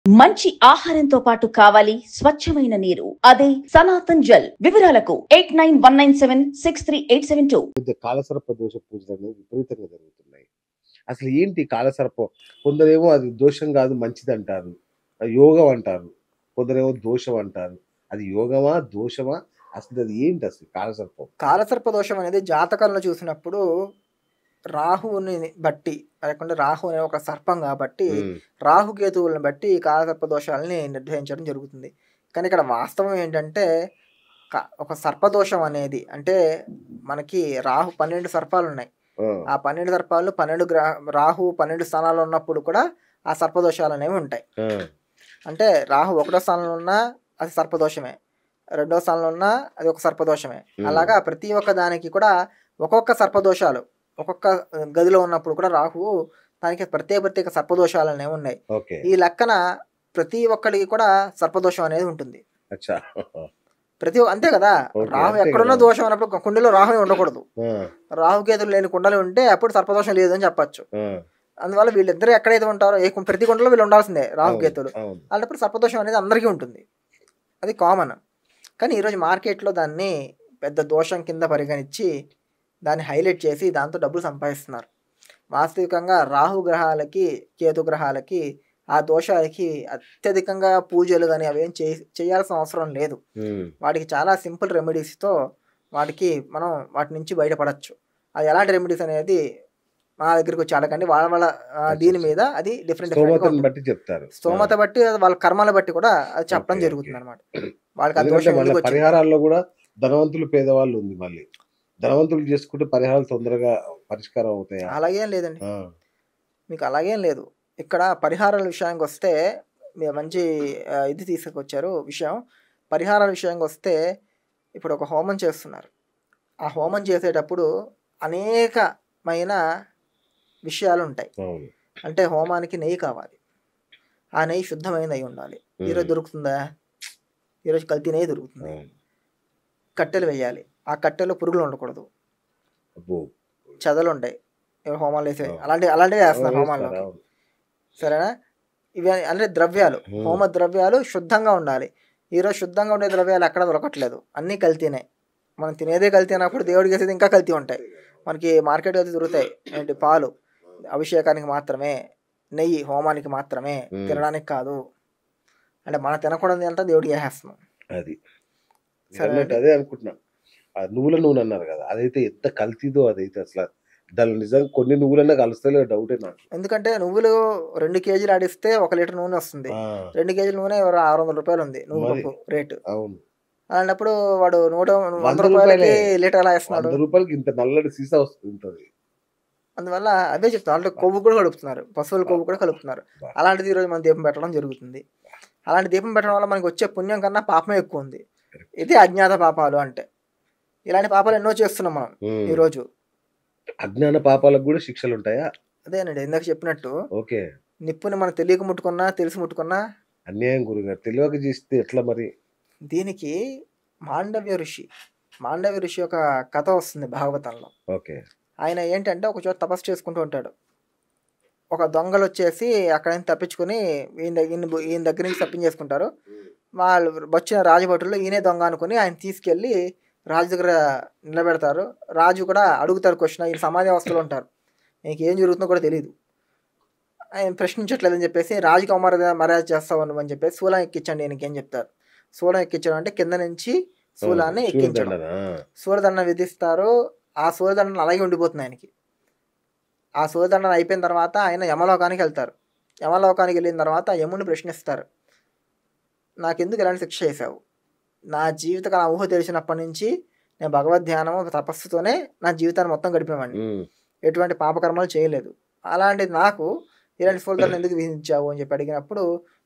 మంచి ఆహారంతో పాటు కావాలి స్వచ్ఛమైన నీరు. అదే సనాతన్ జల్. వివరాలకు 8919763872. కాలసర్ప దోష పూజలు అనేవి విపరీతంగా జరుగుతున్నాయి. అసలు ఏంటి కాలసర్పం? కొందరేమో అది దోషం కాదు మంచిదంటారు. యోగం అంటారు. కొందరేమో దోషం అంటారు. అది యోగమా? దోషమా? అసలు అది ఏంటి అసలు కాలసర్పం? కాలసర్ప దోషం అనేది జాతకంలో చూసినప్పుడు రాహువుని బట్టి, లేకుంటే రాహు అనే ఒక సర్పం కాబట్టి రాహుకేతువులను బట్టి ఈ కాలసర్ప దోషాలని నిర్ధారించడం జరుగుతుంది. కానీ ఇక్కడ వాస్తవం ఏంటంటే ఒక సర్పదోషం అనేది అంటే మనకి రాహు 12 సర్పాలు ఉన్నాయి. ఆ 12 సర్పాలు 12 రాహు 12 స్థానాల్లో ఉన్నప్పుడు కూడా ఆ సర్పదోషాలు అనేవి ఉంటాయి. అంటే రాహు 1వ స్థానంలో ఉన్నా అది సర్పదోషమే, 2వ స్థానంలో ఉన్నా అది ఒక సర్పదోషమే. అలాగా ప్రతి ఒక్క దానికి కూడా ఒక్కొక్క సర్పదోషాలు ఒక్కొక్క గదిలో ఉన్నప్పుడు కూడా రాహువు దానికి ప్రత్యేక సర్పదోషాలు అనేవి ఉన్నాయి. ఈ లెక్కన ప్రతి ఒక్కడికి కూడా సర్పదోషం అనేది ఉంటుంది. అంతే కదా, రాహు ఎక్కడున్న దోషం అన్నప్పుడు కుండలో రాహు ఉండకూడదు. రాహుకేతులు లేని కుండలు ఉంటే అప్పుడు సర్పదోషం లేదు అని చెప్పచ్చు. అందువల్ల వీళ్ళిద్దరు ఎక్కడైతే ఉంటారో ప్రతి కుండలో వీళ్ళు ఉండాల్సిందే రాహుకేతులు. అలాంటప్పుడు సర్పదోషం అనేది అందరికీ ఉంటుంది, అది కామన్. కానీ ఈరోజు మార్కెట్లో దాన్ని పెద్ద దోషం కింద పరిగణించి దాన్ని హైలైట్ చేసి దాంతో డబ్బులు సంపాదిస్తున్నారు. వాస్తవికంగా రాహు గ్రహాలకి కేతు గ్రహాలకి ఆ దోషాలకి అత్యధికంగా పూజలు కానీ అవేం చేయాల్సిన అవసరం లేదు. వాటికి చాలా సింపుల్ రెమెడీస్తో మనం వాటి నుంచి బయటపడచ్చు. అది ఎలాంటి రెమెడీస్ అనేది మా దగ్గరికి వచ్చి అడగండి. వాళ్ళ దీని మీద అది డిఫరెంట్ బట్టి చెప్తారు. స్తోమత బట్టి వాళ్ళ కర్మల బట్టి కూడా అది చెప్పడం జరుగుతుంది అనమాట. వాళ్ళకి ఆ దోషం పరిహారాల్లో కూడా ధనవంతులు పేదవాళ్ళు ఉంది. మళ్ళీ ధనవంతులు చేసుకుంటే పరిహారాలు తొందరగా పరిష్కారం అవుతాయి. అలాగేం లేదండి, మీకు అలాగేం లేదు. ఇక్కడ పరిహారాల విషయానికి వస్తే మీరు మంచి ఇది తీసుకొచ్చారు విషయం. పరిహారాల విషయానికి వస్తే ఇప్పుడు ఒక హోమం చేస్తున్నారు. ఆ హోమం చేసేటప్పుడు అనేకమైన విషయాలు ఉంటాయి. అంటే హోమానికి నెయ్యి కావాలి, ఆ నెయ్యి శుద్ధమైనది అయి ఉండాలి. ఈరోజు దొరుకుతుందా? ఈరోజు కల్తీ నెయ్యి దొరుకుతుంది. కట్టెలు వేయాలి, ఆ కట్టెలో పురుగులు ఉండకూడదు, చెదలు ఉంటాయి హోమాలు వేసే అలాంటివి వేస్తున్నారు హోమాల్లో. సరేనా? ఇవి అంటే ద్రవ్యాలు, హోమ ద్రవ్యాలు శుద్ధంగా ఉండాలి. ఈరోజు శుద్ధంగా ఉండే ద్రవ్యాలు ఎక్కడ దొరకట్లేదు, అన్నీ కల్తీనే. మనం తినేదే కల్తీ అన్నప్పుడు దేవుడికి వేసేది ఇంకా కల్తీ ఉంటాయి. మనకి మార్కెట్ అయితే దొరుకుతాయి ఏంటి, పాలు అభిషేకానికి మాత్రమే, నెయ్యి హోమానికి మాత్రమే, తినడానికి కాదు. అంటే మనం తినకూడదు అంతా దేవుడికి వేసేస్తున్నాం. అది అదే అనుకుంటున్నా. నువ్వుల నూనె అన్నారు కదా, అదైతే ఎంత కల్తీదో అదైతే అసలు దాని నిజంగా కొన్ని నువ్వులన్నా కలుస్తాయో డౌటే నాకు. ఎందుకంటే నువ్వులు 2 కేజీలు ఆడిస్తే 1 లీటర్ నూనె వస్తుంది. 2 కేజీల నూనె 600 రూపాయలు ఉంది నువ్వు పప్పు రేటు. అవును, అలాంటప్పుడు వాడు 100 రూపాయలకి లీటర్ ఎలా వేస్తున్నాడు? 100 రూపాయలకి ఇంత నల్లటి సీసా వస్తుంది. అందువల్ల అదే చెప్తాను, అంటే కొవ్వు కూడా కలుపుతున్నారు, పశువుల కొవ్వు కూడా కలుపుతున్నారు. అలాంటిది ఈరోజు మనం దీపం పెట్టడం జరుగుతుంది. అలాంటి దీపం పెట్టడం వల్ల మనకి వచ్చే పుణ్యం కన్నా పాపమే ఎక్కువ ఉంది. ఇది అజ్ఞాత పాపాలు అంటే. ఇలాంటి పాపాలు ఎన్నో చేస్తున్నాం మనం ఈరోజు. అజ్ఞాన పాపాలకు కూడా శిక్షలు ఉంటాయా? అదేనండి ఇందాక చెప్పినట్టు. ఓకే, నిప్పుని మనం తెలియక ముట్టుకున్నా తెలిసి ముట్టుకున్నా అన్యాయం గురుగారు. తెలియక చేస్తే ఎట్లా మరి? దీనికి మాండవ్య ఋషి ఒక కథ వస్తుంది భాగవతంలో. ఓకే, ఆయన ఏంటంటే ఒక చోట తపస్సు చేసుకుంటూ ఉంటాడు. ఒక దొంగలు వచ్చేసి అక్కడ నుంచి తప్పించుకుని ఈయన దగ్గర నుంచి తప్పించేసుకుంటారు. వాళ్ళు వచ్చిన రాజభటుల్లో ఈయనే దొంగ అనుకుని ఆయన తీసుకెళ్ళి రాజు దగ్గర నిలబెడతారు. రాజు కూడా అడుగుతారు క్వశ్చన్, ఈయన సమాధి అవస్థలో ఉంటారు, నీకు ఏం జరుగుతుందో కూడా తెలియదు. ఆయన ప్రశ్నించట్లేదని చెప్పేసి రాజుకి మర్యాద చేస్తావు అని చెప్పేసి శూలం ఎక్కించండి ఈయనకేం చెప్తారు. శూలం ఎక్కించడం అంటే కింద నుంచి శూలాన్ని ఎక్కించడం. సూర్యదండం విధిస్తారు. ఆ సూర్యదండం అలాగే ఉండిపోతుంది ఆయనకి. ఆ సూర్యదండం అయిపోయిన తర్వాత ఆయన యమలోకానికి వెళ్తారు. యమలోకానికి వెళ్ళిన తర్వాత యముని ప్రశ్నిస్తారు, నాకెందుకు ఇలాంటి శిక్ష చేశావు? నా జీవితకాలం ఊహ తెలిసినప్పటి నుంచి నేను భగవద్ ధ్యానము తపస్సుతోనే నా జీవితాన్ని మొత్తం గడిపేవాడిని, ఎటువంటి పాపకర్మలు చేయలేదు. అలాంటిది నాకు ఇలాంటి సూర్యదండం ఎందుకు విధించావు అని చెప్పి అడిగినప్పుడు,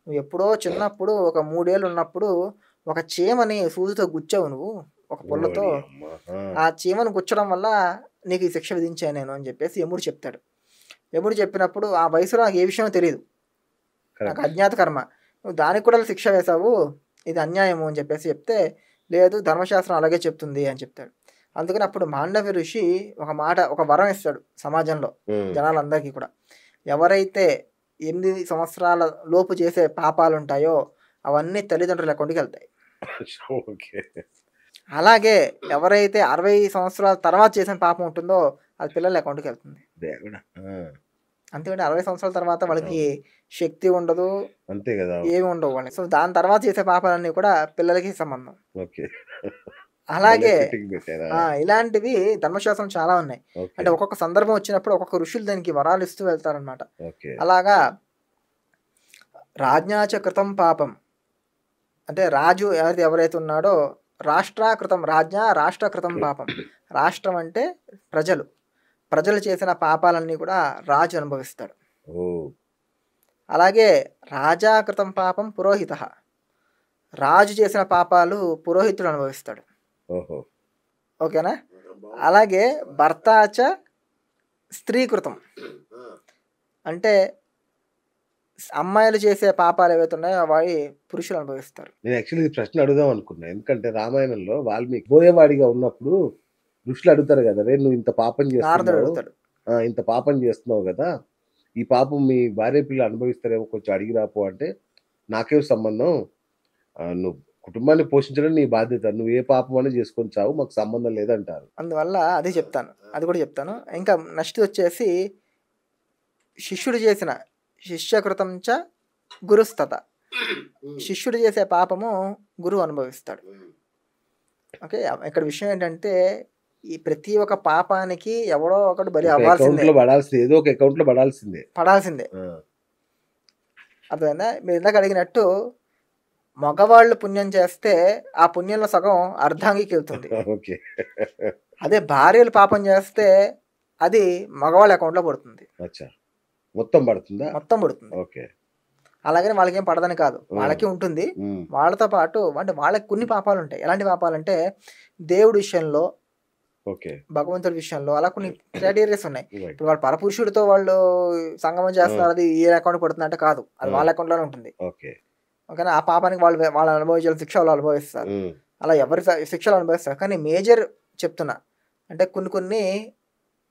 నువ్వు ఎప్పుడో చిన్నప్పుడు ఒక 3 ఏళ్ళు ఉన్నప్పుడు ఒక చీమని సూదితో గుచ్చావు నువ్వు ఒక పుల్లతో, ఆ చీమను గుచ్చడం వల్ల నీకు ఈ శిక్ష విధించాను నేను అని చెప్పేసి యముడు చెప్తాడు. యముడు చెప్పినప్పుడు ఆ వయసులో నాకు ఏ విషయం తెలియదు, నాకు అజ్ఞాత కర్మ, నువ్వు దానికి కూడా శిక్ష వేశావు, ఇది అన్యాయము అని చెప్పేసి చెప్తే, లేదు ధర్మశాస్త్రం అలాగే చెప్తుంది అని చెప్తాడు. అందుకని అప్పుడు మాండవ్య ఋషి ఒక వరం ఇస్తాడు సమాజంలో జనాలందరికీ కూడా. ఎవరైతే 8 సంవత్సరాల లోపు చేసే పాపాలు ఉంటాయో అవన్నీ తల్లిదండ్రుల అకౌంట్కి వెళ్తాయి. ఓకే. అలాగే ఎవరైతే 60 సంవత్సరాల తర్వాత చేసిన పాపం ఉంటుందో అది పిల్లల అకౌంట్కి వెళ్తుంది. దేవుడా! అంతేకాని 60 సంవత్సరాల తర్వాత వాళ్ళకి శక్తి ఉండదు, అంతే కదా! ఏమి ఉండవు వాళ్ళకి. సో దాని తర్వాత చేసే పాపాలన్నీ కూడా పిల్లలకి సంబంధం. ఓకే. అలాగే ఫిట్టింగ్ పెట్టారా? ఇలాంటివి ధర్మశాస్త్రం చాలా ఉన్నాయి. ఓకే. అంటే ఒక్కొక్క సందర్భం వచ్చినప్పుడు ఒక్కొక్క ఋషులు దానికి వరాలు ఇస్తూ వెళ్తారనమాట. ఓకే. అలాగా రాజ్ఞాచ కృతం పాపం అంటే రాజు ఎవరైతే ఉన్నాడో రాష్ట్రాకృతం రాష్ట్రకృతం పాపం. రాష్ట్రం అంటే ప్రజలు చేసిన పాపాలన్నీ కూడా రాజు అనుభవిస్తాడు. ఓ అలాగే రాజాకృతం పాపం పురోహిత. రాజు చేసిన పాపాలు పురోహితుడు అనుభవిస్తాడు. ఓహో. ఓకేనా? అలాగే భర్తాచ స్త్రీకృతం అంటే అమ్మాయిలు చేసే పాపాలు ఏవైతే ఉన్నాయో అవి పురుషులు అనుభవిస్తారు. నేను యాక్చువల్లీ ఈ ప్రశ్న అడుగుదాం అనుకున్నా. ఎందుకంటే రామాయణంలో వాల్మీకి బోయేవాడిగా ఉన్నప్పుడు ఋషులు అడుగుతారు కదా, రే నువ్వు ఇంత పాపం నారదుడు చేస్తున్నావు, అడుగుతాడు. ఇంత పాపం చేస్తున్నావు కదా, ఈ పాపం మీ భార్య పిల్లలు అనుభవిస్తారేమో, కొంచెం అడిగి రాపో అంటే నాకేం సంబంధం, నువ్వు కుటుంబాన్ని పోషించడం నీ బాధ్యత, నువ్వు ఏ పాపం అని చేసుకొని చావు, మాకు సంబంధం లేదంటారు. అందువల్ల అది చెప్తాను, అది కూడా చెప్తాను. ఇంకా నెక్స్ట్ వచ్చేసి శిష్యుడు చేసిన శిష్యకృతం చ గురుస్తత. శిష్యుడు చేసే పాపము గురువు అనుభవిస్తాడు. ఓకే. ఇక్కడ విషయం ఏంటంటే ఈ ప్రతి ఒక్క పాపానికి ఎవడో ఒకటి బలి ఒక అవ్వాల్సిందే, అకౌంట్ లో పడాల్సిందే, ఏదో ఒక అకౌంట్ లో పడాల్సిందే. పడాల్సిందే. ఆ, అర్థమైందా? మీరు ఇందాక అడిగినట్టు మగవాళ్ళు పుణ్యం చేస్తే ఆ పుణ్యంలో సగం అర్ధాంగికి వెళ్తుంది. ఓకే. అదే భార్యలు పాపం చేస్తే అది మగవాళ్ళ అకౌంట్లో పడుతుంది, అచ్చా, మొత్తం పడుతుందా? మొత్తం పడుతుంది. ఓకే. అలాగని వాళ్ళకి ఏం పడదని కాదు, వాళ్ళకి ఉంటుంది. ఉమ్, వాళ్ళతో పాటు అంటే వాళ్ళకి కొన్ని పాపాలు ఉంటాయి. ఎలాంటి పాపాలు అంటే దేవుడి విషయంలో, ఓకే. భగవంతుడి విషయంలో అలా కొన్ని క్రైటీరియాస్ ఉన్నాయి. రైట్. ఇప్పుడు వాళ్ళు పరపురుషుడితో వాళ్ళు సంగమం చేస్తున్నారు, అది ఏ అకౌంట్ పడుతుంది అంటే కాదు, అది వాళ్ళ అకౌంట్లోనే ఉంటుంది. ఓకే. ఓకేనా? ఆ పాపానికి వాళ్ళు అనుభవించాలి, శిక్ష వాళ్ళు అనుభవిస్తారు. ఉమ్, అలా ఎవరి శిక్షలు అనుభవిస్తారు. కానీ మేజర్ చెప్తున్నా అంటే కొన్ని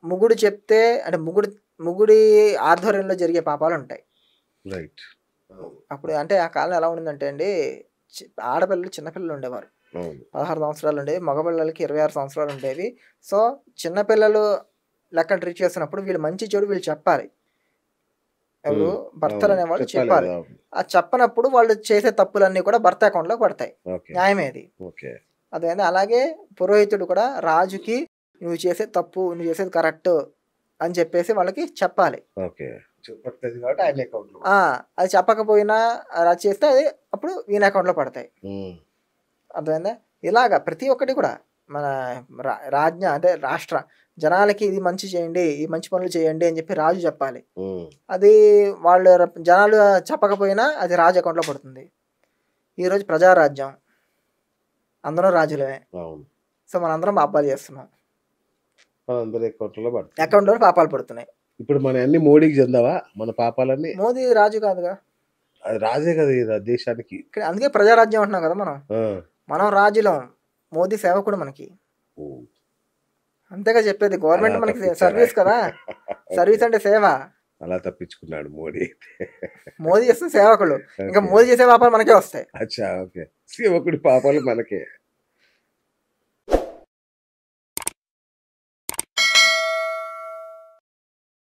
ముగుడు చెప్తే అంటే ముగుడి ఆధ్వర్యంలో జరిగే పాపాలు ఉంటాయి. రైట్. అప్పుడు అంటే ఆ కాలం ఎలా ఉండిందంటే అండి, ఆడపిల్లలు చిన్నపిల్లలు ఉండేవారు, అవును. 16 సంవత్సరాలు ఉండేవి, మగపిల్లలకి 26 సంవత్సరాలు ఉండేవి. సో చిన్నపిల్లలు లెక్క ట్రీట్ చేస్తున్నప్పుడు వీళ్ళు మంచి చెడు వీళ్ళు చెప్పాలి, ఎవరు భర్తలు అవును, అనేవాళ్ళు చెప్పాలి చెప్పాలి. కదా. ఆ చెప్పనప్పుడు వాళ్ళు చేసే తప్పులన్నీ కూడా భర్త అకౌంట్లో పడతాయి. ఓకే. న్యాయమేది. ఓకే. అదేంటి? అలాగే పురోహితుడు కూడా రాజుకి నువ్వు చేసే తప్పు, నువ్వు చేసేది కరెక్ట్ అని చెప్పేసి వాళ్ళకి చెప్పాలి. ఓకే. చెప్పట్లేదు కాబట్టి ఆయన అకౌంట్ లో. అది చెప్పకపోయినా అలా చేస్తే అది అప్పుడు ఈయన అకౌంట్లో పడతాయి. ఉమ్, అర్థమైందా? ఇలాగా ప్రతి ఒక్కటి కూడా మన రాజ్ఞ అంటే రాష్ట్ర జనాలకి ఇది మంచి చేయండి, ఈ మంచి పనులు చేయండి అని చెప్పి రాజు చెప్పాలి. ఉమ్, అది వాళ్ళు జనాలు చెప్పకపోయినా అది రాజు అకౌంట్లో పడుతుంది. ఈరోజు ప్రజారాజ్యం, అందరం రాజులమే. అవును. సో మనందరం పాపాలు చేస్తున్నాం, అందరి అకౌంట్ లో పడుతుంది. అకౌంట్లో పాపాలు పడుతున్నాయి. ఇప్పుడు మన అన్ని మోడీకి చెందావా మన పాపాలన్నీ? మోదీ రాజు కాదుగా, అది రాజే కదా ఈ దేశానికి. ఇక్కడ అందుకే ప్రజారాజ్యం అంటున్నాం కదా మనం. ఆ, మనం రాజులం, మోదీ సేవకుడు మనకి. ఓ, అంతేగా చెప్పేది, గవర్నమెంట్ అలా మనకి తప్పించారా? సర్వీస్ కదా. సర్వీస్ అంటే సేవ. అలా తప్పించుకున్నాడు మోడీ. మోదీ చేస్తున్న సేవకులు, ఇంకా ఓకే. మోదీ చేసే పాపాలు మనకే వస్తాయి. అచ్చా, ఓకే. సేవకుడి పాపాలు మనకే.